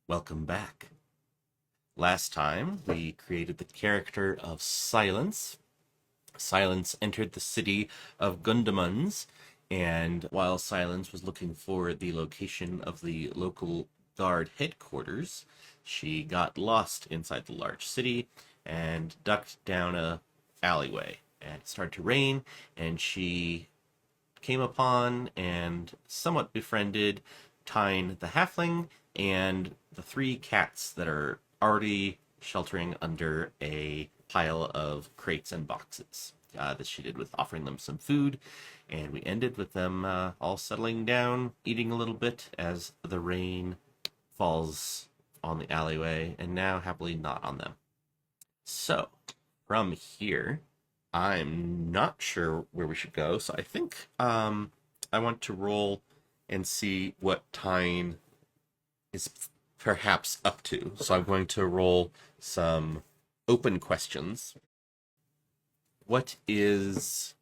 Welcome back. Last time, we created the character of Silence. Silence entered the city of Gundamans, and while Silence was looking for the location of the local guard headquarters, she got lost inside the large city and ducked down a alleyway. And it started to rain, and she came upon and somewhat befriended Tine the Halfling and the three cats that are already sheltering under a pile of crates and boxes that she did with offering them some food. And we ended with them all settling down, eating a little bit as the rain falls on the alleyway, and now happily not on them. So, from here, I'm not sure where we should go, so I think I want to roll and see what Tyne is perhaps up to. So I'm going to roll some open questions. What is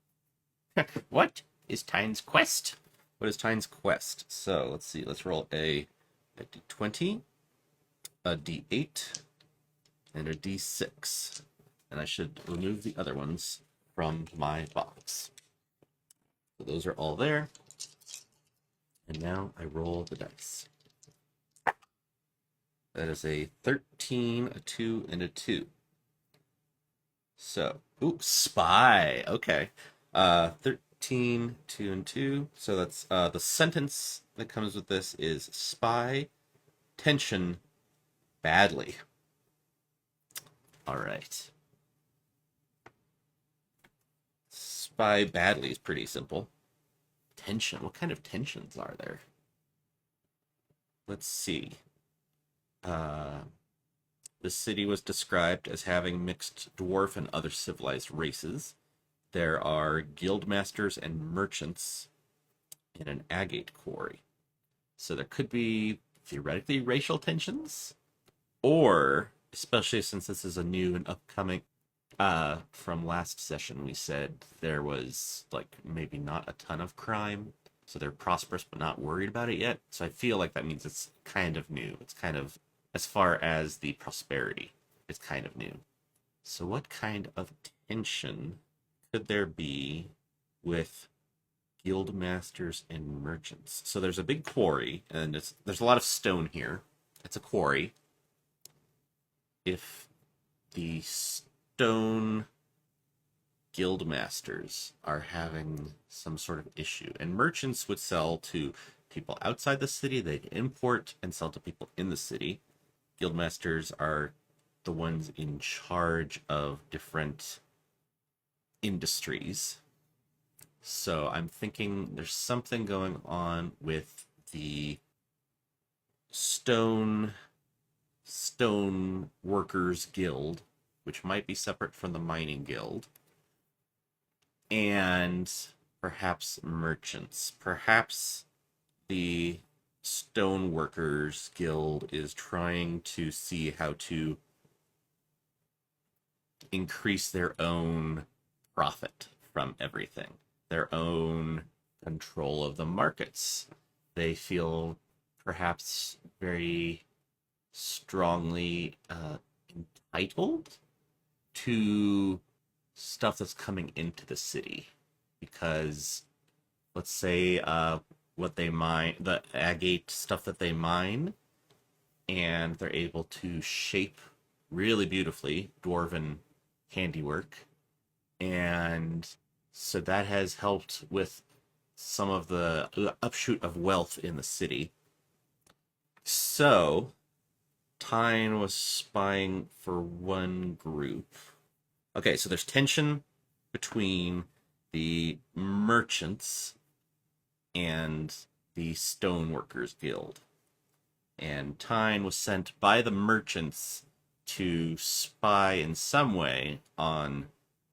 what is Tyne's quest? What is Tyne's quest? So let's see. Let's roll a d20, a d8, and a d6. And I should remove the other ones from my box. So those are all there. And now I roll the dice. That is a 13, a 2, and a 2. So, spy. Okay. 13, 2, and 2. So that's the sentence that comes with this is spy, tension, badly. All right. Spy badly is pretty simple. Tension. What kind of tensions are there? Let's see. The city was described as having mixed dwarf and other civilized races. There are guildmasters and merchants in an agate quarry. So there could be theoretically racial tensions, or, especially since this is a new and upcoming, from last session, we said there was, like, maybe not a ton of crime. So they're prosperous but not worried about it yet. So I feel like that means it's kind of new. It's kind of, as far as the prosperity, it's kind of new. So what kind of tension could there be with guild masters and merchants? So there's a big quarry, and there's a lot of stone here. It's a quarry. If the stone guild masters are having some sort of issue, and merchants would sell to people outside the city, they'd import and sell to people in the city. Guild masters are the ones in charge of different industries. So I'm thinking there's something going on with the stone workers guild, which might be separate from the mining guild, and perhaps merchants. Perhaps the Stoneworkers Guild is trying to see how to increase their own profit from everything, their own control of the markets. They feel perhaps very strongly entitled to stuff that's coming into the city, because let's say what they mine, the agate stuff that they mine, and they're able to shape really beautifully dwarven handiwork, and so that has helped with some of the upshoot of wealth in the city. So Tyne was spying for one group. Okay, so there's tension between the merchants and the Stoneworkers Guild. And Tyne was sent by the merchants to spy in some way on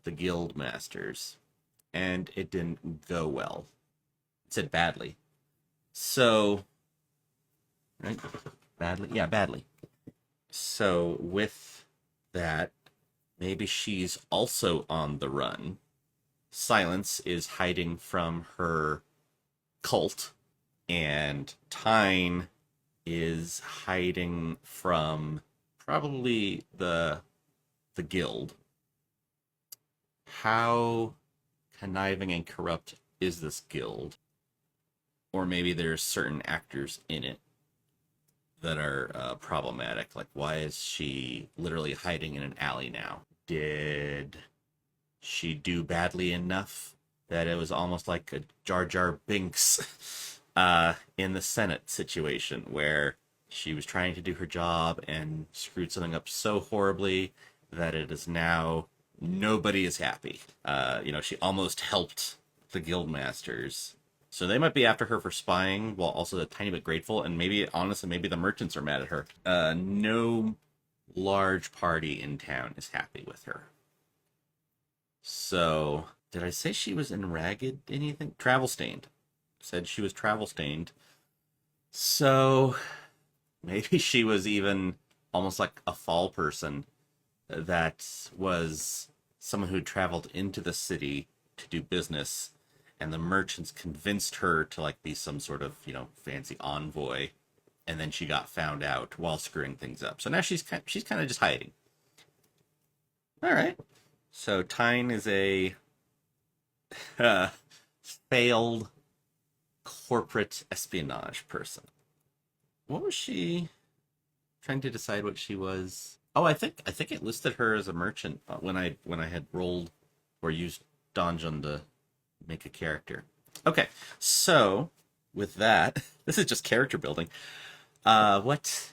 the guild masters. And it didn't go well. It said badly. So, right? Badly? Yeah, badly. So, with that, maybe she's also on the run. Silence is hiding from her cult, and Tyne is hiding from probably the guild. How conniving and corrupt is this guild? Or maybe there's certain actors in it that are problematic. Like, why is she literally hiding in an alley now? Did she do badly enough that it was almost like a Jar Jar Binks in the Senate situation where she was trying to do her job and screwed something up so horribly that it is now nobody is happy. She almost helped the guild masters. So they might be after her for spying while also a tiny bit grateful, and maybe, honestly, maybe the merchants are mad at her. No large party in town is happy with her. So, did I say she was in ragged anything? Travel stained. Said she was travel stained. So, maybe she was even almost like a fall person that was someone who traveled into the city to do business, and the merchants convinced her to like be some sort of, fancy envoy, and then she got found out while screwing things up. So now she's kind of just hiding. All right. So Tine is a failed corporate espionage person. What was she trying to decide what she was? Oh, I think it listed her as a merchant when I had rolled or used Donjon to make a character. Okay, so with that, this is just character building. What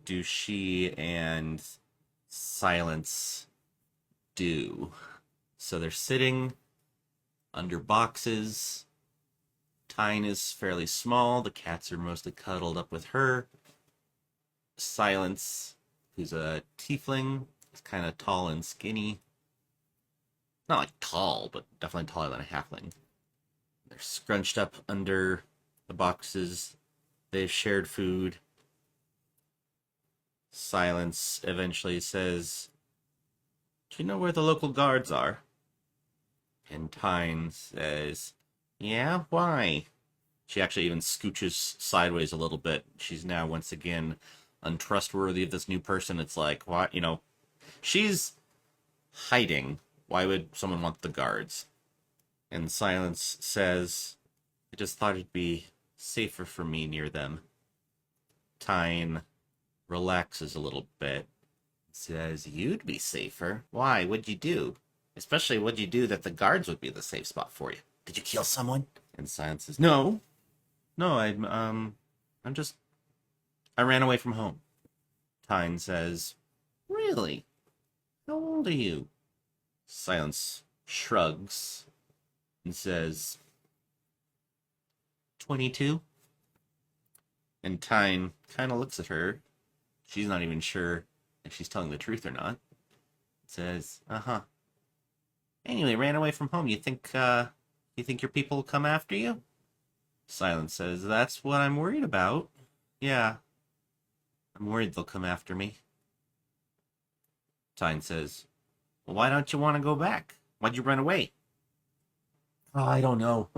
do she and Silence do? So they're sitting under boxes. Tine is fairly small. The cats are mostly cuddled up with her. Silence, who's a tiefling, is kind of tall and skinny. Not like tall, but definitely taller than a halfling. They're scrunched up under the boxes. They've shared food. Silence eventually says, "Do you know where the local guards are?" And Tine says, "Yeah, why?" She actually even scooches sideways a little bit. She's now once again untrustworthy of this new person. It's like, what? She's hiding. Why would someone want the guards? And Silence says, "I just thought it'd be safer for me near them." Tine relaxes a little bit. Says, "You'd be safer? Why? What'd you do? Especially what'd you do that the guards would be the safe spot for you? Did you kill someone?" And Silence says, No, I ran away from home." Tine says, "Really? How old are you?" Silence shrugs and says, 22. And Tine kind of looks at her. She's not even sure if she's telling the truth or not. Says, "Uh-huh. Anyway, ran away from home. You think your people will come after you?" Silence says, "That's what I'm worried about. Yeah, I'm worried they'll come after me." Tine says, "Well, why don't you want to go back? Why'd you run away?" "Oh, I don't know.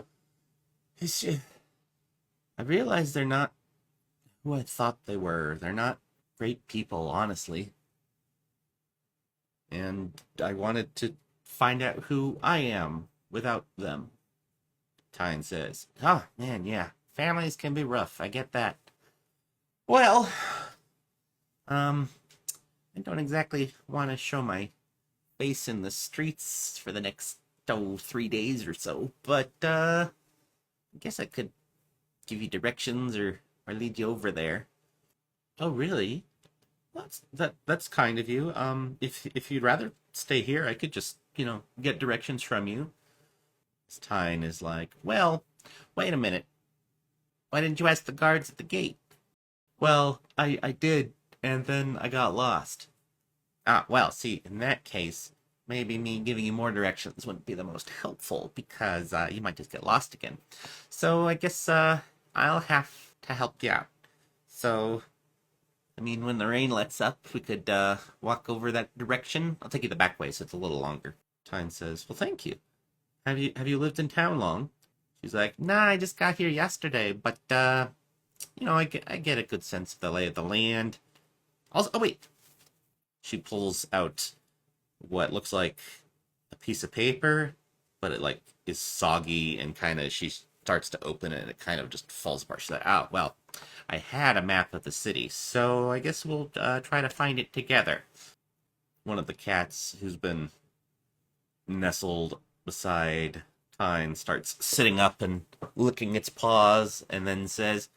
I realize they're not who I thought they were. They're not great people, honestly. And I wanted to find out who I am without them." Tine says, "Oh, man, yeah. Families can be rough. I get that. Well, I don't exactly want to show my face in the streets for the next, 3 days or so, but, I guess I could give you directions or lead you over there." "Oh, really? That's kind of you. If you'd rather stay here, I could just, get directions from you." Tine is like, "Well, wait a minute. Why didn't you ask the guards at the gate?" "Well, I did, and then I got lost." "Ah, well, see, in that case, maybe me giving you more directions wouldn't be the most helpful, because you might just get lost again. So I guess I'll have to help you out. So, I mean, when the rain lets up, we could walk over that direction. I'll take you the back way, so it's a little longer." Tine says, "Well, thank you. Have you lived in town long?" She's like, "Nah, I just got here yesterday, but I get a good sense of the lay of the land. Also, oh wait, she pulls out what looks like a piece of paper, but it like is soggy and kind of she starts to open it and it kind of just falls apart. She's like, oh well, I had a map of the city, so I guess we'll try to find it together. One of the cats who's been nestled beside Tine starts sitting up and licking its paws, and then says,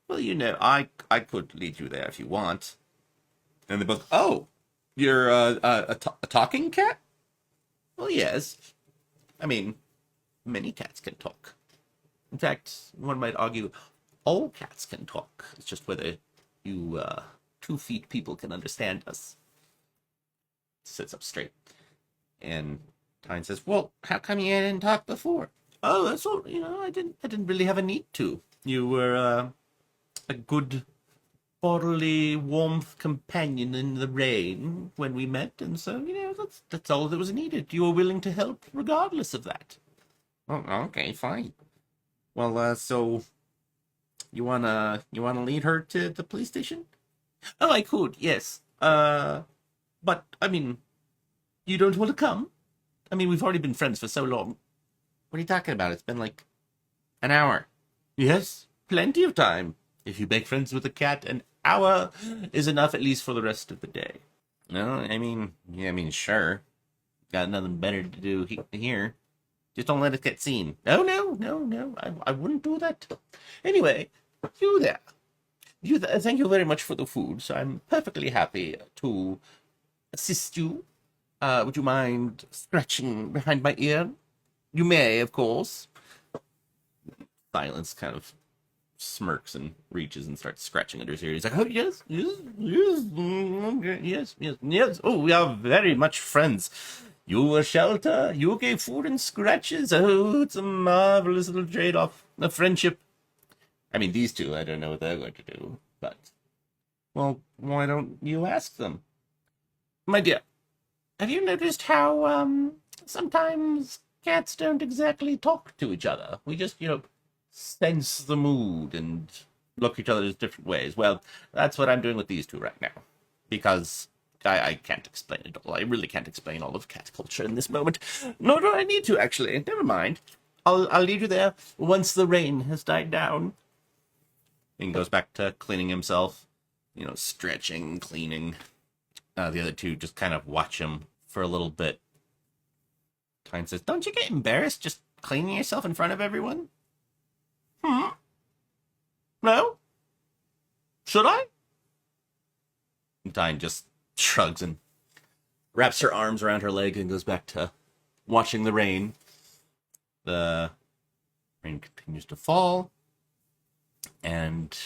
"Well, I could lead you there if you want." And they both, "Oh, you're a talking cat?" "Well, yes. I mean, many cats can talk. In fact, one might argue all cats can talk. It's just whether you 2 feet people can understand us." Sits up straight, and Tyne says, "Well, how come you didn't talk before?" "Oh, that's all. I didn't really have a need to. You were a good bodily warmth companion in the rain when we met, and so that's all that was needed. You were willing to help regardless of that." "Oh, okay, fine. Well, so you wanna lead her to the police station?" "Oh, I could, yes. But I mean, you don't want to come? I mean, we've already been friends for so long." "What are you talking about? It's been like an hour." "Yes, plenty of time. If you make friends with a cat, an hour is enough at least for the rest of the day." "No, I mean, yeah, I mean, sure. Got nothing better to do here. Just don't let us get seen." "Oh, no, no, no. I wouldn't do that. Anyway, you there. Thank you very much for the food. So I'm perfectly happy to assist you. Would you mind scratching behind my ear? You may, of course." Silence kind of smirks and reaches and starts scratching under his ear. He's like, "Oh, yes, yes, yes, okay, yes, yes, yes. Oh, we are very much friends. You a shelter, you gave food and scratches. Oh, it's a marvelous little trade-off of friendship." I mean, these two, I don't know what they're going to do, but... "Well, why don't you ask them?" "My dear, have you noticed how, sometimes cats don't exactly talk to each other? We just, sense the mood and look each other's different ways. Well, that's what I'm doing with these two right now. Because I can't explain it all. I really can't explain all of cat culture in this moment. Nor do I need to, actually. Never mind. I'll lead you there once the rain has died down." And goes back to cleaning himself, stretching, cleaning. The other two just kind of watch him for a little bit. Tyne says, "Don't you get embarrassed just cleaning yourself in front of everyone?" "Hmm? No? Should I?" And Tyne just shrugs and wraps her arms around her leg and goes back to watching the rain. The rain continues to fall, and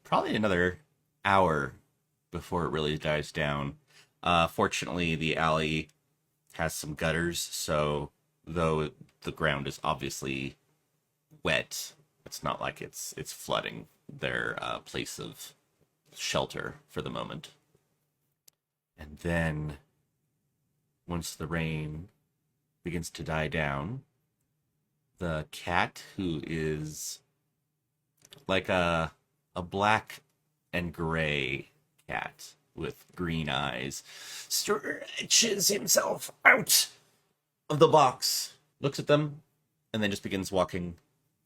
probably another hour before it really dies down. Fortunately, the alley has some gutters, so though the ground is obviously wet, it's not like it's flooding their place of shelter for the moment. And then, once the rain begins to die down, the cat, who is like a black and gray cat with green eyes, stretches himself out of the box, looks at them, and then just begins walking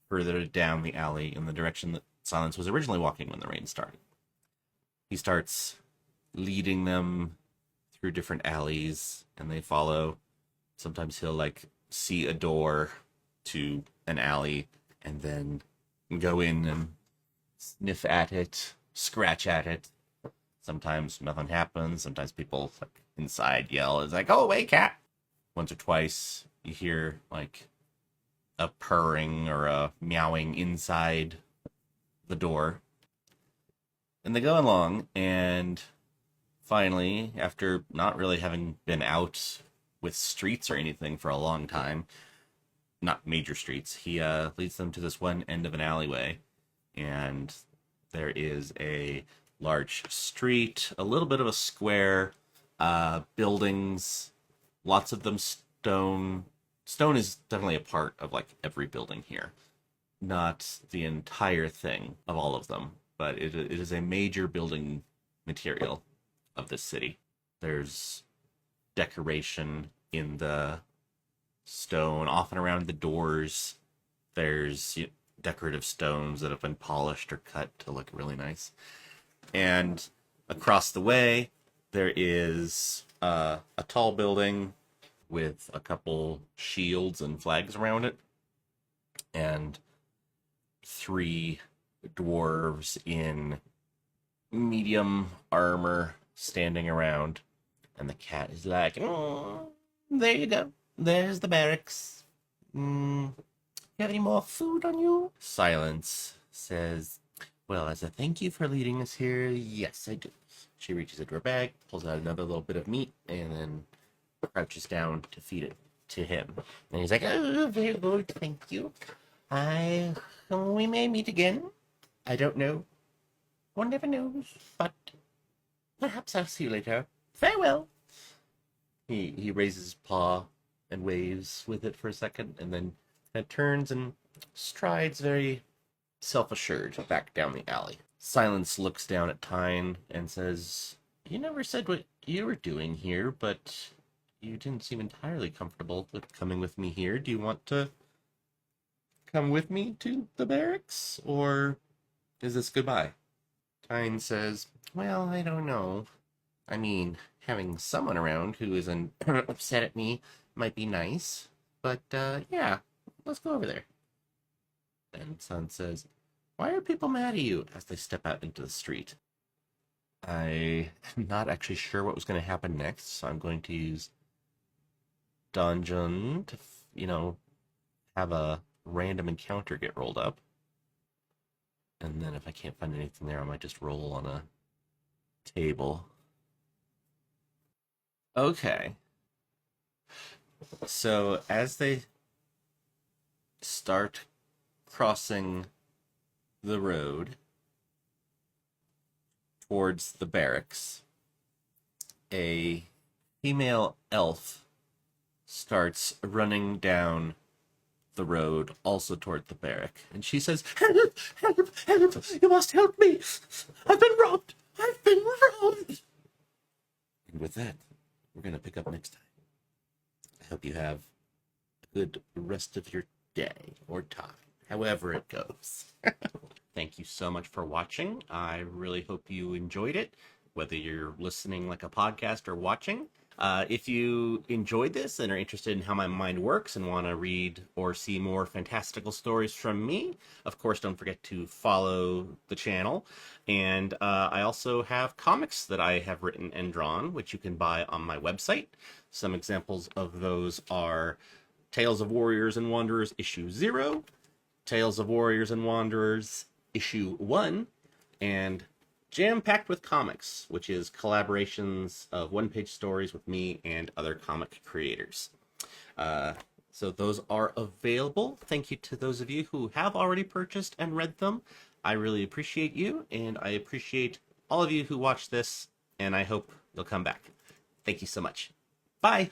further down the alley in the direction that Silence was originally walking when the rain started. He starts leading them through different alleys, and they follow. Sometimes he'll see a door to an alley and then go in and sniff at it, scratch at it. Sometimes nothing happens. Sometimes people inside yell, it's like, "Go away, cat!" Once or twice you hear a purring or a meowing inside the door. And they go along, and finally, after not really having been out with streets or anything for a long time, not major streets, he leads them to this one end of an alleyway, and there is a large street, a little bit of a square, buildings, lots of them stone. Stone is definitely a part of every building here. not the entire thing of all of them, but it is a major building material of this city. There's decoration in the stone, often around the doors. There's decorative stones that have been polished or cut to look really nice. And across the way, there is a tall building with a couple shields and flags around it, and 3 dwarves in medium armor standing around. And the cat is like, oh, there you go. There's the barracks. You have any more food on you? Silence says, well, as a thank you for leading us here, yes, I do. She reaches into her bag, pulls out another little bit of meat, and then crouches down to feed it to him. And he's like, oh, very good, thank you. We may meet again. I don't know. One never knows, but perhaps I'll see you later. Farewell. He raises his paw and waves with it for a second, and then turns and strides very self-assured back down the alley. Silence looks down at Tine and says, you never said what you were doing here, but you didn't seem entirely comfortable with coming with me here. Do you want to come with me to the barracks, or is this goodbye? Tine says, well, I don't know. I mean, having someone around who isn't upset at me might be nice, but yeah, let's go over there. And Sun says, why are people mad at you, as they step out into the street? I'm not actually sure what was going to happen next, so I'm going to use Dungeon to, have a random encounter get rolled up. And then if I can't find anything there, I might just roll on a table. Okay. So as they start crossing the road towards the barracks, a female elf starts running down the road also toward the barrack, and she says, help, help, help, you must help me. I've been robbed. And with that, we're going to pick up next time. I hope you have a good rest of your day or time, however it goes. Thank you so much for watching. I really hope you enjoyed it, whether you're listening like a podcast or watching. If you enjoyed this and are interested in how my mind works and want to read or see more fantastical stories from me, of course, don't forget to follow the channel. And I also have comics that I have written and drawn, which you can buy on my website. Some examples of those are Tales of Warriors and Wanderers Issue 0, Tales of Warriors and Wanderers Issue 1, and Jam-Packed with Comics, which is collaborations of one-page stories with me and other comic creators. So those are available. Thank you to those of you who have already purchased and read them. I really appreciate you, and I appreciate all of you who watch this, and I hope you'll come back. Thank you so much. Bye!